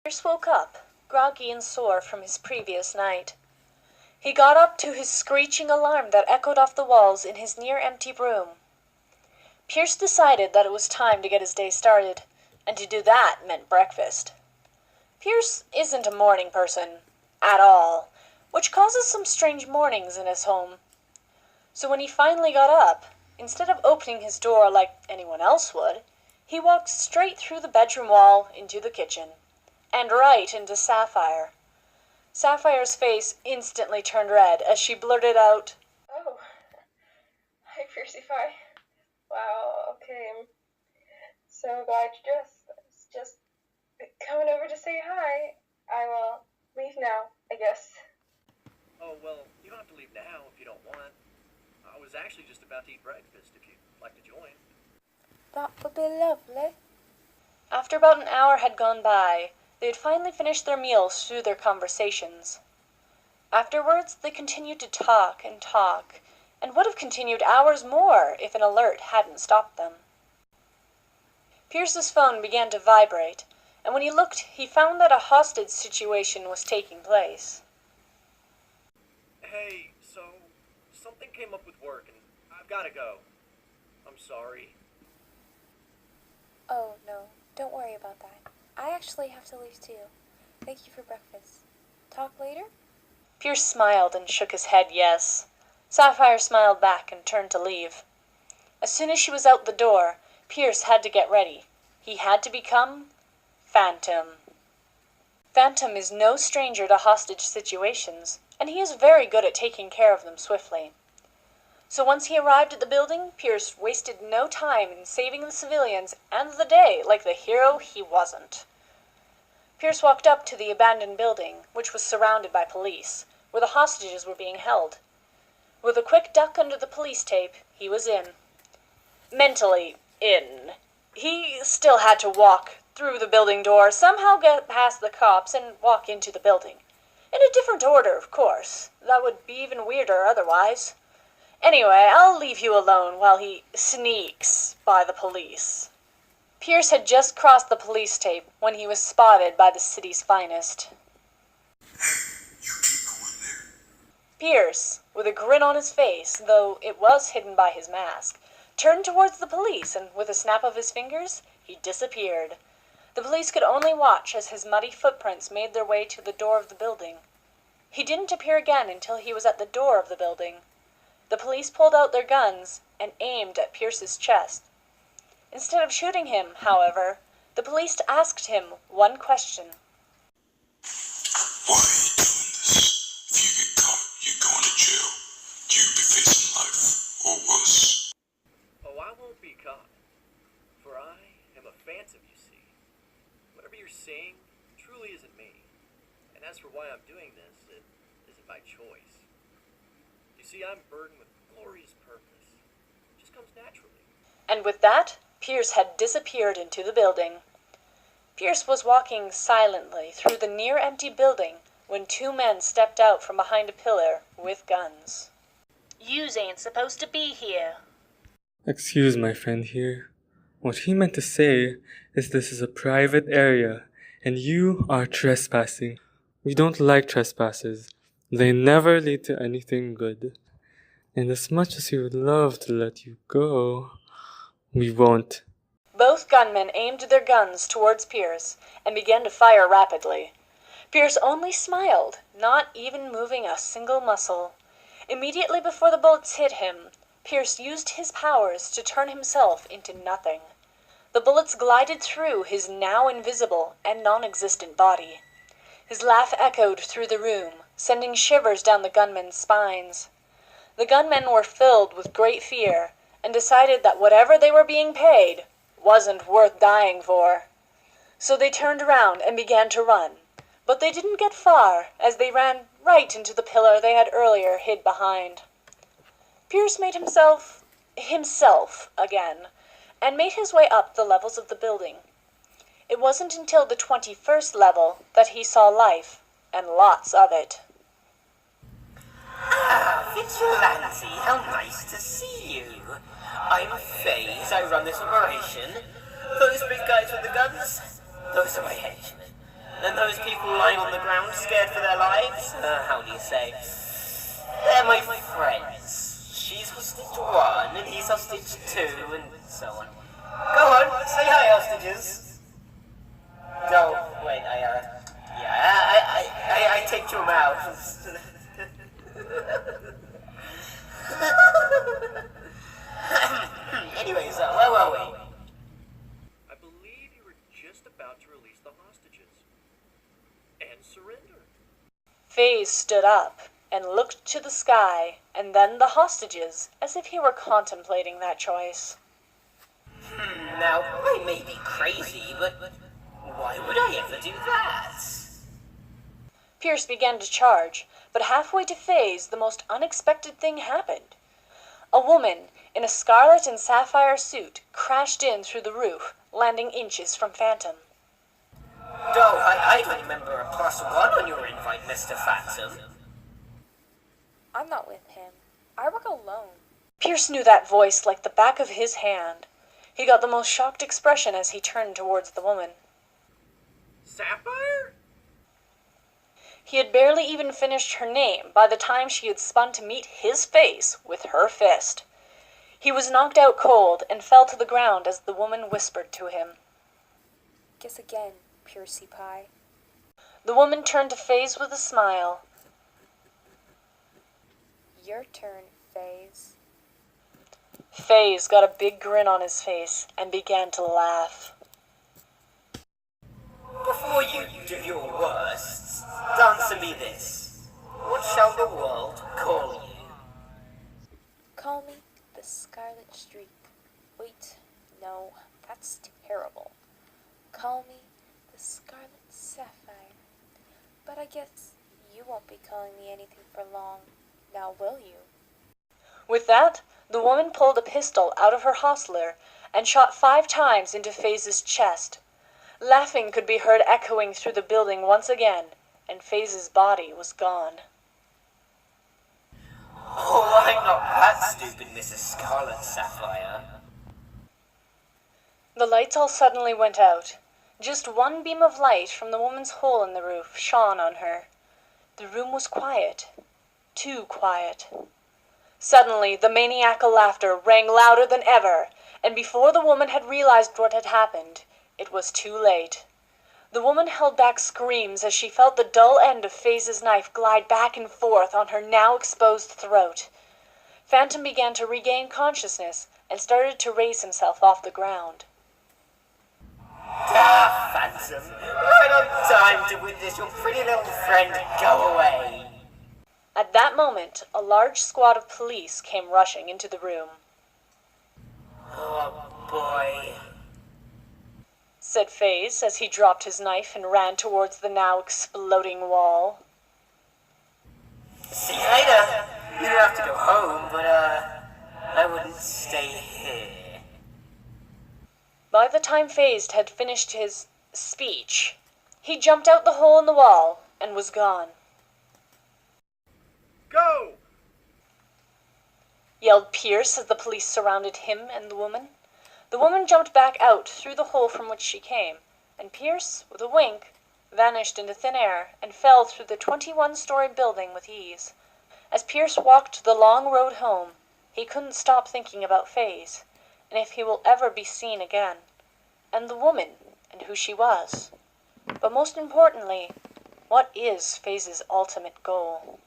Pierce woke up, groggy and sore from his previous night. He got up to his screeching alarm that echoed off the walls in his near-empty room. Pierce decided that it was time to get his day started, and to do that meant breakfast. Pierce isn't a morning person, at all, which causes some strange mornings in his home. So when he finally got up, instead of opening his door like anyone else would, he walked straight through the bedroom wall into the kitchen, and right into Sapphire. Sapphire's face instantly turned red as she blurted out, "Oh, hi, Piercy Pie. Wow, okay, I'm so glad you dressed. I was just coming over to say hi. I will leave now, I guess." Oh, well, you don't have to leave now if you don't want. I was actually just about to eat breakfast if you'd like to join. That would be lovely. After about an hour had gone by, they had finally finished their meals through their conversations. Afterwards, they continued to talk, and would have continued hours more if an alert hadn't stopped them. Pierce's phone began to vibrate, and when he looked, he found that a hostage situation was taking place. Hey, so something came up with work and I've got to go. I'm sorry. Oh, no, don't worry about that. I actually have to leave too. Thank you for breakfast. Talk later? Pierce smiled and shook his head yes. Sapphire smiled back and turned to leave. As soon as she was out the door, Pierce had to get ready. He had to become Phantom. Phantom is no stranger to hostage situations, and he is very good at taking care of them swiftly. So once he arrived at the building, Pierce wasted no time in saving the civilians and the day like the hero he wasn't. Pierce walked up to the abandoned building, which was surrounded by police, where the hostages were being held. With a quick duck under the police tape, he was in. Mentally in. He still had to walk through the building door, somehow get past the cops, and walk into the building. In a different order, of course. That would be even weirder otherwise. Anyway, I'll leave you alone while he sneaks by the police. Pierce had just crossed the police tape when he was spotted by the city's finest. Hey, you keep going there. Pierce, with a grin on his face, though it was hidden by his mask, turned towards the police, and with a snap of his fingers, he disappeared. The police could only watch as his muddy footprints made their way to the door of the building. He didn't appear again until he was at the door of the building. The police pulled out their guns and aimed at Pierce's chest. Instead of shooting him, however, the police asked him one question. Why are you doing this? If you get caught, you're going to jail. You'll be facing life, or worse. Oh, I won't be caught. For I am a phantom, you see. Whatever you're seeing truly isn't me. And as for why I'm doing this, it isn't by choice. You see, I'm burdened with glorious purpose. It just comes naturally. And with that, Pierce had disappeared into the building. Pierce was walking silently through the near-empty building when two men stepped out from behind a pillar with guns. "Yous ain't supposed to be here." Excuse my friend here. What he meant to say is this is a private area, and you are trespassing. We don't like trespassers. They never lead to anything good. And as much as we would love to let you go, we won't. Both gunmen aimed their guns towards Pierce and began to fire rapidly. Pierce only smiled, not even moving a single muscle. Immediately before the bullets hit him, Pierce used his powers to turn himself into nothing. The bullets glided through his now invisible and non-existent body. His laugh echoed through the room, sending shivers down the gunmen's spines. The gunmen were filled with great fear and decided that whatever they were being paid wasn't worth dying for. So they turned around and began to run, but they didn't get far as they ran right into the pillar they had earlier hid behind. Pierce made himself again, and made his way up the levels of the building. It wasn't until the 21st level that he saw life, and lots of it. Ah, Vigilante, how nice to see you. I'm Faze, I run this operation. Those big guys with the guns, those are my henchmen. And those people lying on the ground scared for their lives? How do you say? They're my friends. She's hostage 1, and he's hostage 2, and so on. Go on, say hi, hostages. Go, wait, I take your mouth. Anyways, where were we? I believe you were just about to release the hostages. And surrender. FaZe stood up and looked to the sky and then the hostages as if he were contemplating that choice. Now, I may be crazy, but why would I ever do that? Pierce began to charge, but halfway to FaZe, the most unexpected thing happened. A woman in a scarlet and sapphire suit crashed in through the roof, landing inches from Phantom. I don't remember a +1 on your invite, Mr. Phantom. I'm not with him. I work alone. Pierce knew that voice like the back of his hand. He got the most shocked expression as he turned towards the woman. Sapphire? He had barely even finished her name by the time she had spun to meet his face with her fist. He was knocked out cold and fell to the ground as the woman whispered to him. Guess again, Piercy Pie. The woman turned to FaZe with a smile. Your turn, FaZe. FaZe got a big grin on his face and began to laugh. Before you do your worst, answer me this. What shall the world call you? Call me the Scarlet Streak. Wait, no, that's terrible. Call me the Scarlet Sapphire. But I guess you won't be calling me anything for long, now will you? With that, the woman pulled a pistol out of her hostler and shot 5 times into FaZe's chest. Laughing could be heard echoing through the building once again, and FaZe's body was gone. Oh, I'm not that stupid, Mrs. Scarlet Sapphire. The lights all suddenly went out. Just one beam of light from the woman's hole in the roof shone on her. The room was quiet. Too quiet. Suddenly, the maniacal laughter rang louder than ever, and before the woman had realized what had happened, it was too late. The woman held back screams as she felt the dull end of FaZe's knife glide back and forth on her now exposed throat. Phantom began to regain consciousness and started to raise himself off the ground. Ah, Phantom, right on time to witness your pretty little friend go away. At that moment, a large squad of police came rushing into the room. Oh, boy. Said FaZe as he dropped his knife and ran towards the now exploding wall. See you later. You don't have to go home, but, I wouldn't stay here. By the time FaZe had finished his speech, he jumped out the hole in the wall and was gone. Go! Yelled Pierce as the police surrounded him and the woman. The woman jumped back out through the hole from which she came, and Pierce, with a wink, vanished into thin air and fell through the 21-story building with ease. As Pierce walked the long road home, he couldn't stop thinking about FaZe, and if he will ever be seen again, and the woman, and who she was. But most importantly, what is FaZe's ultimate goal?